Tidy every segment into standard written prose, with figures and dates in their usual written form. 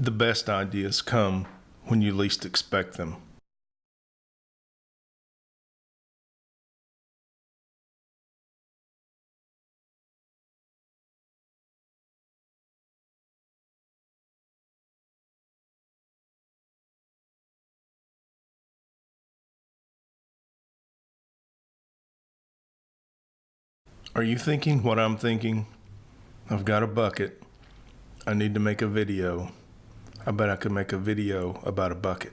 The best ideas come when you least expect them. Are you thinking what I'm thinking? I've got a bucket. I need to make a video. I bet I could make a video about a bucket.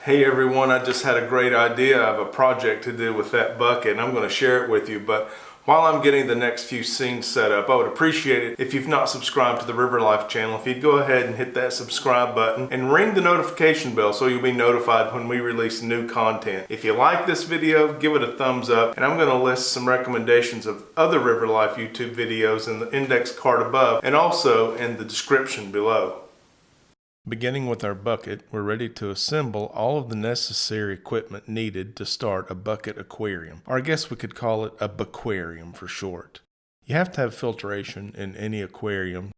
Hey everyone, I just had a great idea of a project to do with that bucket and I'm going to share it with you. But while I'm getting the next few scenes set up, I would appreciate it if you've not subscribed to the River Life channel, if you'd go ahead and hit that subscribe button and ring the notification bell so you'll be notified when we release new content. If you like this video, give it a thumbs up, and I'm going to list some recommendations of other River Life YouTube videos in the index card above and also in the description below. Beginning with our bucket, we're ready to assemble all of the necessary equipment needed to start a bucket aquarium, or I guess we could call it a bucquarium for short. You have to have filtration in any aquarium.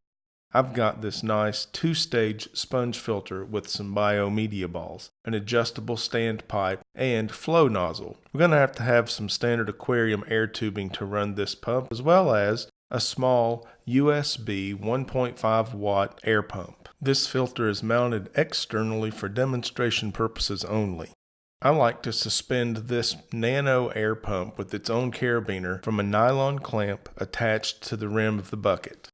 I've got this nice 2-stage sponge filter with some biomedia balls, an adjustable standpipe, and flow nozzle. We're going to have some standard aquarium air tubing to run this pump, as well as a small USB 1.5 watt air pump. This filter is mounted externally for demonstration purposes only. I like to suspend this Nano Air Pump with its own carabiner from a nylon clamp attached to the rim of the bucket.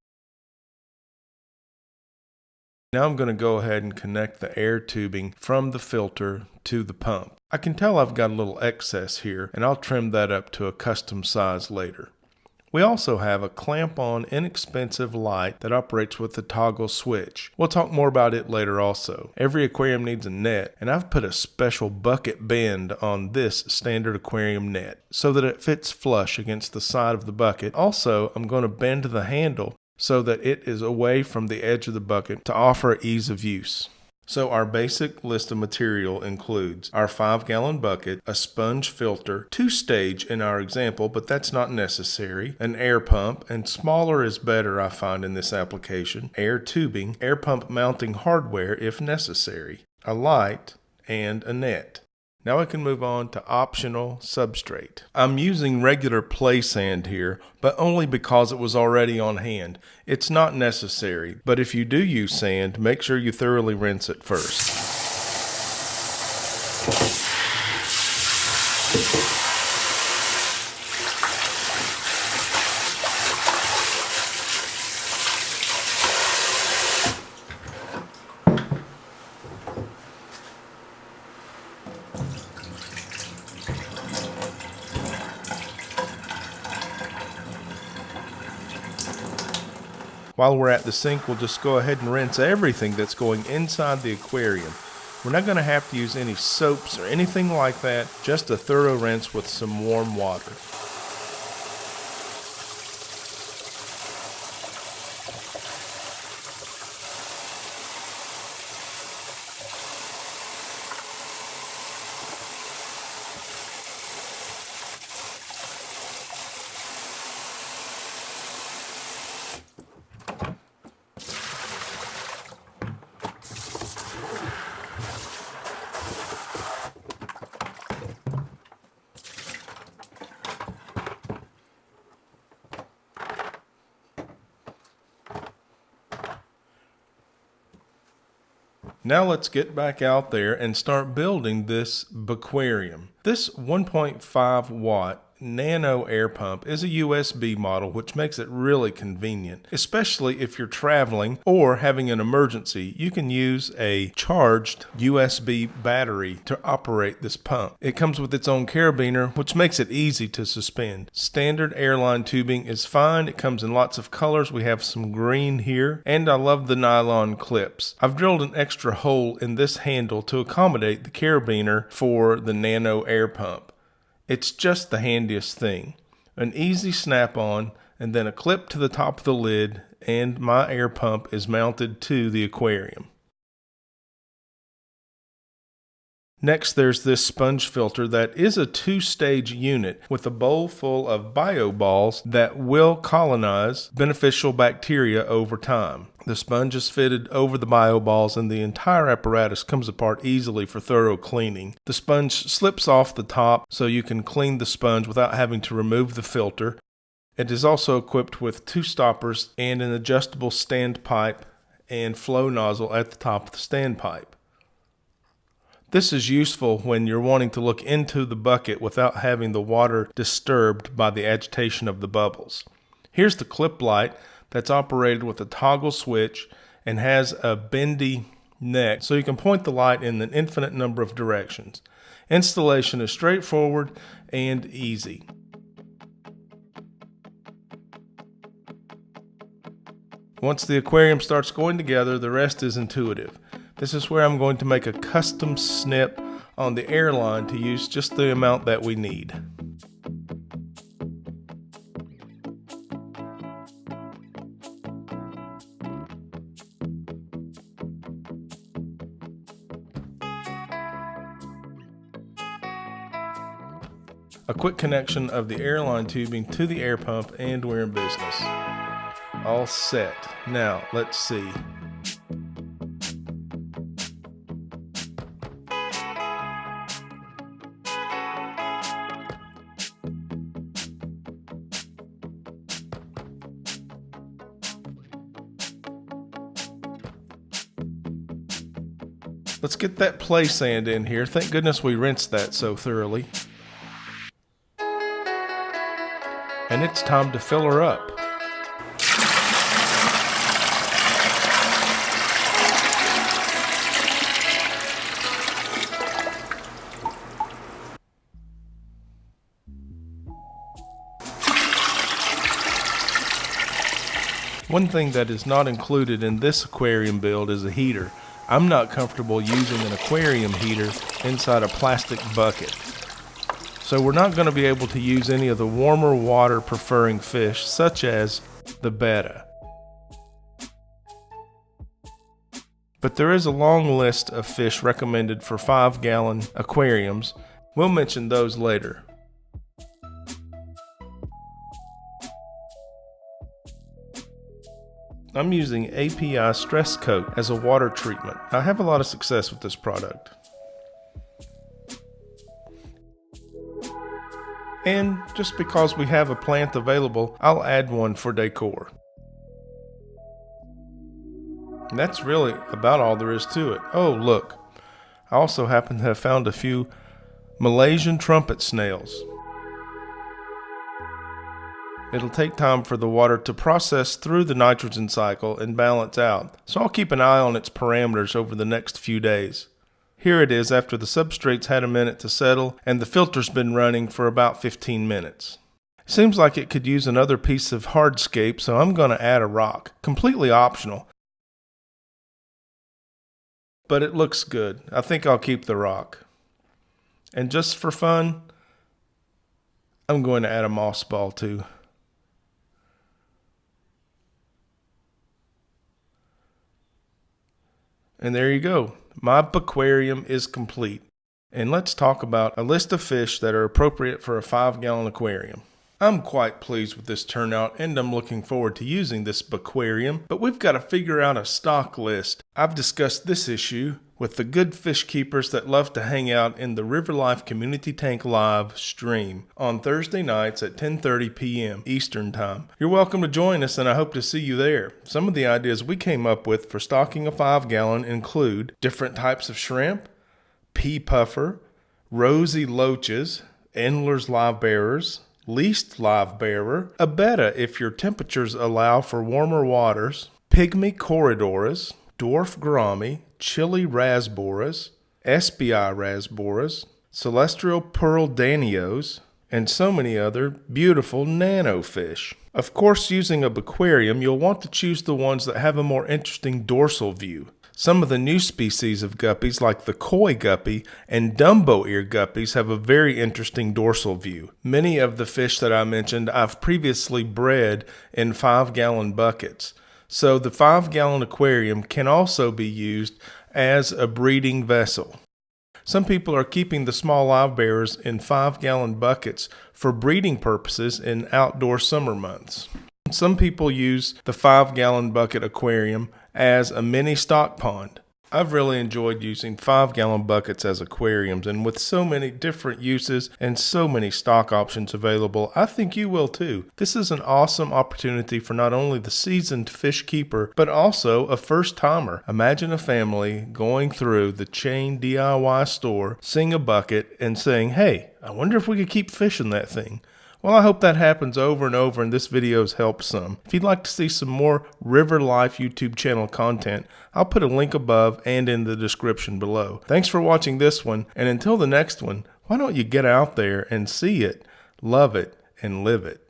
Now I'm going to go ahead and connect the air tubing from the filter to the pump. I can tell I've got a little excess here, and I'll trim that up to a custom size later. We also have a clamp-on inexpensive light that operates with a toggle switch. We'll talk more about it later also. Every aquarium needs a net, and I've put a special bucket bend on this standard aquarium net so that it fits flush against the side of the bucket. Also, I'm going to bend the handle so that it is away from the edge of the bucket to offer ease of use. So our basic list of material includes our 5-gallon bucket, a sponge filter, 2-stage in our example, but that's not necessary, an air pump, and smaller is better I find in this application, air tubing, air pump mounting hardware if necessary, a light, and a net. Now we can move on to optional substrate. I'm using regular play sand here, but only because it was already on hand. It's not necessary, but if you do use sand, make sure you thoroughly rinse it first. While we're at the sink, we'll just go ahead and rinse everything that's going inside the aquarium. We're not going to have to use any soaps or anything like that, just a thorough rinse with some warm water. Now let's get back out there and start building this bucquarium. This 1.5 watt Nano Air Pump is a USB model, which makes it really convenient, especially if you're traveling or having an emergency. You can use a charged USB battery to operate this pump. It comes with its own carabiner, which makes it easy to suspend. Standard airline tubing is fine. It comes in lots of colors. We have some green here, and I love the nylon clips. I've drilled an extra hole in this handle to accommodate the carabiner for the Nano Air Pump. It's just the handiest thing. An easy snap-on and then a clip to the top of the lid, and my air pump is mounted to the aquarium. Next, there's this sponge filter that is a 2-stage unit with a bowl full of bioballs that will colonize beneficial bacteria over time. The sponge is fitted over the bioballs and the entire apparatus comes apart easily for thorough cleaning. The sponge slips off the top so you can clean the sponge without having to remove the filter. It is also equipped with 2 stoppers and an adjustable standpipe and flow nozzle at the top of the standpipe. This is useful when you're wanting to look into the bucket without having the water disturbed by the agitation of the bubbles. Here's the clip light that's operated with a toggle switch and has a bendy neck so you can point the light in an infinite number of directions. Installation is straightforward and easy. Once the aquarium starts going together, the rest is intuitive. This is where I'm going to make a custom snip on the air line to use just the amount that we need. A quick connection of the airline tubing to the air pump and we're in business. All set. Now, let's see. Let's get that play sand in here. Thank goodness we rinsed that so thoroughly. And it's time to fill her up. One thing that is not included in this aquarium build is a heater. I'm not comfortable using an aquarium heater inside a plastic bucket. So we're not going to be able to use any of the warmer water preferring fish such as the betta. But there is a long list of fish recommended for 5-gallon aquariums. We'll mention those later. I'm using API Stress Coat as a water treatment. I have a lot of success with this product. And just because we have a plant available, I'll add one for decor. And that's really about all there is to it. Oh, look. I also happen to have found a few Malaysian trumpet snails. It'll take time for the water to process through the nitrogen cycle and balance out, so I'll keep an eye on its parameters over the next few days. Here it is after the substrate's had a minute to settle and the filter's been running for about 15 minutes. Seems like it could use another piece of hardscape, so I'm going to add a rock, completely optional. But it looks good. I think I'll keep the rock. And just for fun, I'm going to add a moss ball too. And there you go. My bucquarium is complete. And let's talk about a list of fish that are appropriate for a 5-gallon aquarium. I'm quite pleased with this turnout and I'm looking forward to using this bucquarium, but we've got to figure out a stock list. I've discussed this issue with the good fish keepers that love to hang out in the River Life Community Tank Live stream on Thursday nights at 10:30 p.m. Eastern Time. You're welcome to join us and I hope to see you there. Some of the ideas we came up with for stocking a 5-gallon include different types of shrimp, pea puffer, rosy loaches, Endler's live bearers, least live bearer, a betta if your temperatures allow for warmer waters, pygmy corridoras, dwarf gourami, chili rasboras, SBI rasboras, celestial pearl danios, and so many other beautiful nano fish. Of course, using a bucquarium, you'll want to choose the ones that have a more interesting dorsal view. Some of the new species of guppies like the koi guppy and Dumbo ear guppies have a very interesting dorsal view. Many of the fish that I mentioned I've previously bred in 5-gallon buckets. So the 5-gallon aquarium can also be used as a breeding vessel. Some people are keeping the small live bearers in 5-gallon buckets for breeding purposes in outdoor summer months. Some people use the 5-gallon bucket aquarium as a mini stock pond. I've really enjoyed using 5-gallon buckets as aquariums, and with so many different uses and so many stock options available, I think you will too. This is an awesome opportunity for not only the seasoned fish keeper, but also a first-timer. Imagine a family going through the chain DIY store, seeing a bucket, and saying, "Hey, I wonder if we could keep fishing that thing." Well, I hope that happens over and over, and this video has helped some. If you'd like to see some more River Life YouTube channel content, I'll put a link above and in the description below. Thanks for watching this one, and until the next one, why don't you get out there and see it, love it, and live it.